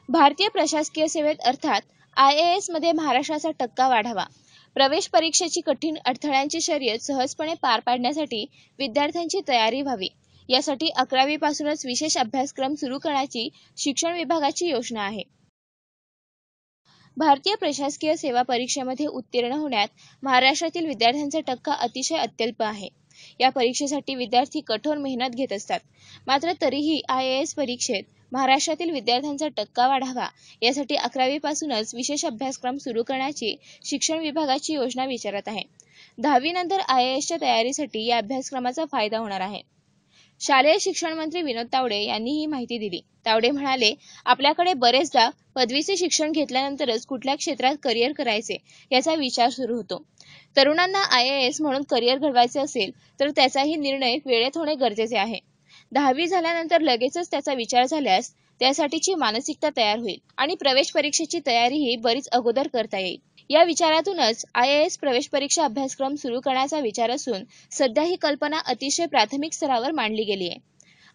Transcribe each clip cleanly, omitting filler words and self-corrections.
भारतीय प्रशासकीय सेवेत अर्थात IAS मध्ये महाराष्ट्राचा टक्का वाढावा. प्रवेश परीक्षेची कठीण अडथळ्यांची शर्यत सहजपणे पार पाडण्यासाठी विद्यार्थ्यांची तयारी व्हावी. यासाठी 11वी पासूनच विशेष अभ्यासक्रम सुरू करण्याची शिक्षण विभागाची योजना आहे. भारतीय प्रशासकीय सेवा परीक्षेमध्ये उत्तीर्ण होण्यात महाराष्ट्रातील विद्यार्थ्यांचा टक्का अत्यल्प आहे. या परीक्षेसाठी विद्यार्थी कठोर मेहनत घेत असतात. मात्र तरीही IAS परीक्षेत महाराष्ट्रातील विद्यार्थ्यांचा टक्का वाढावा यासाठी 11वी पासूनच विशेष अभ्यासक्रम सुरू करण्याची शिक्षण विभागाची योजना विचारात आहे. 10वी नंतर IASच्या तयारीसाठी या अभ्यासक्रमाचा फायदा होणार आहे. शालेय शिक्षण मंत्री विनोद तावडे यांनी ही माहिती दिली. तावडे म्हणाले, आपल्याकडे बरेचदा पदवीचे शिक्षण घेतल्यानंतरच कुठल्या क्षेत्रात करिअर करायचे याचा विचार सुरू होतो. तरुणांना IAS म्हणून करिअर घडवायचे असेल तर त्याचाही निर्णय वेळेत होणे गरजेचे आहे. 10वी झाल्यानंतर लगेचच त्याचा विचार झाल्यास त्यासाठीची मानसिकता तयार होईल आणि प्रवेश परीक्षेची तयारीही बरीच अगोदर करता येईल. या विचारातूनच IAS प्रवेश परीक्षा अभ्यासक्रम सुरू करण्याचा विचार असून सध्या ही कल्पना अतिशय प्राथमिक स्तरावर मांडली गेली आहे.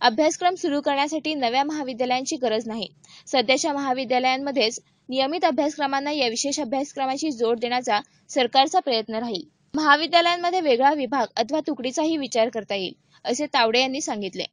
अभ्यासक्रम सुरू करण्यासाठी नव्या महाविद्यालयांची गरज नाही. सध्याच्या महाविद्यालयांमध्येच नियमित अभ्यासक्रमांना या विशेष अभ्यासक्रमाची जोड देण्याचा सरकारचा प्रयत्न राहील. महाविद्यालयांमध्ये वेगळा विभाग अथवा तुकडीचाही विचार करता येईल, असे तावडे यांनी सांगितले.